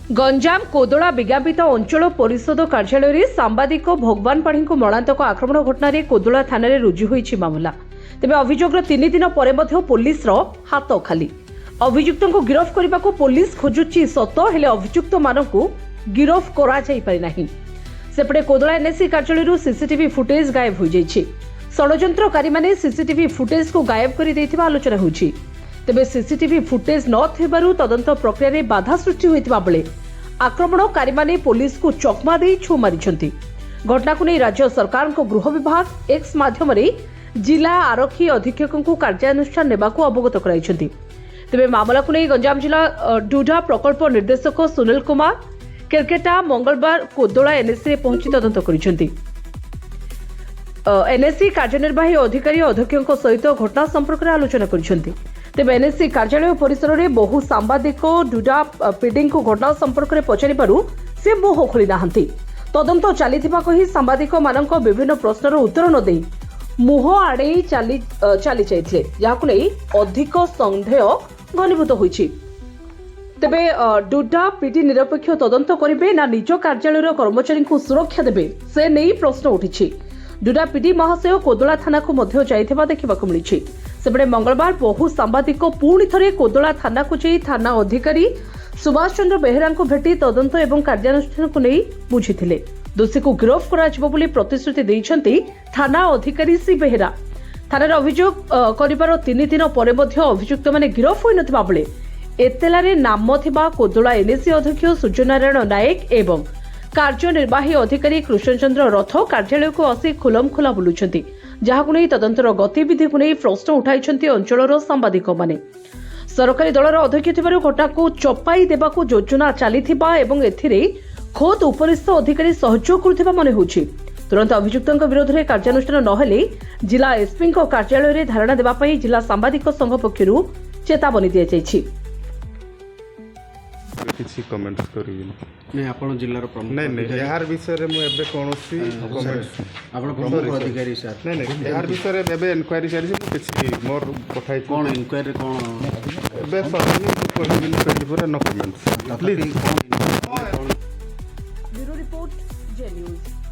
गंजाम कोदोला विज्ञापित अंचल परिषद कार्यालय सांबादिक भगवान पाढ़ी को मरणांतक आक्रमण घटन कोदोला थाना रुजु होईछि मामला। तेबे अभियोगର 3 दिन पर पुलिस हाथ खाली। अभियुक्त को गिरफ करने को पुलिस खोजुची सत हेले अभियुक्त मानक गिरफ करा जाई पारि नाही। सेपटे कोदोला एनएससी कार्यालय सीसीटीवी फुटेज गायब हो जाइछि। षड्यंत्रकारी माने सीसीटीवी फुटेज को गायब कर दैथिबा आलोचना होछि। तेबे सीसीटीवी फुटेज न थिबारु तदंत प्रक्रिया रे बाधा सृष्टि होइतिबा बेले आक्रमणकारी माने पुलिस को चकमा दे छु मारिछंती। घटना को नै राज्य सरकार को गृह विभाग एक्स माध्यम रे जिला आरक्षी अधीक्षक को कार्यानुष्ठान नेबा को अवगत कराइछंती। तेबे मामला को नै गंजाम जिला डुडा प्रकल्प निर्देशक सुनील कुमार केरकेटा मंगलवार कोदोला एनएससी रे पहुंची तदंत करिछंती। एनएससी कार्यनिर्वाही अधिकारी अध्यक्षों सहित घटना संपर्क में आलोचना करिसेंती। तेबे एनएससी कार्यालय परिसर में बहु सांबादिक डुडा पीडी को घटना संपर्क में पचारिबारु से मुह खोली नाहंती। तदंत चलीथिबा कही सांबादिक मानक विभिन्न प्रश्नर उत्तर न देई मुह आड़े चली जाइथिले, जाहाकु नै अधिक संदेह घनीभूत होईछि। तेबे डुडा पीडी निरपेक्ष तदंत करिबे ना निज कार्यालय कर्मचारी को सुरक्षा देबे से नै प्रश्न उठिछि। डुडा पीडी महाशय कोदोला थाना को मध्य जाइथिबा देखिबाकु मिलिछि। सेबडे मंगलवार बहु सांबादिक पुणी थरे कोदोला थाना को जाई थाना अधिकारी सुभाष चंद्र बेहेरा को भेटी तदंत एवं कार्यानुष्ठान को नहीं बुझीथिले। दोषी को गिरफ कराजिबो बोली प्रतिश्रुति दैछंती थाना अधिकारी सी बेहेरा। थाना अभियोग करिबार 3 दिन पर अभियुक्त माने गिरफ होई नथिबा बेले एतेलारे नाम थिबा कोदोला एनएससी अध्यक्ष सूर्यनारायण नायक एवं कार्यनिर्वाही अधिकारी कृष्णचंद्र रथ कार्यालय को आसी खुलमखुला बुलुछंती, जहाकु नै तदंतर गतिविधि को नै प्रश्न उठाइछंती अंचलर सांबादिक माने। सरकारी दलर अध्यक्ष थिबारु घटना को चपाई देबाकू योजना चलीथिबा एवं एथिरे खोद उपरिस्थ अधिकारी सहयोग करुथिबा मने होछि। तुरंत अभियुक्तଙ୍କ विरोध में कार्यानुष्ठान नहेले जिला एसपी कार्यालय रे धारणा देबा पई जिला सांबादिक संघ पक्षरु चेतावनी दिया जायछि। किसी कमेंट करिबि नहीं आपण जिल्लार प्रमुख नहीं यार विषय रे मु एबे कोनोसी कमेंट आपण प्रमुख अधिकारी सर नहीं यार विषय रे एबे इंक्वायरी करि किछि मोर पठाई कोन इंक्वायरी कोन एबे सदनी कोन 24 no comments please bureau report J news.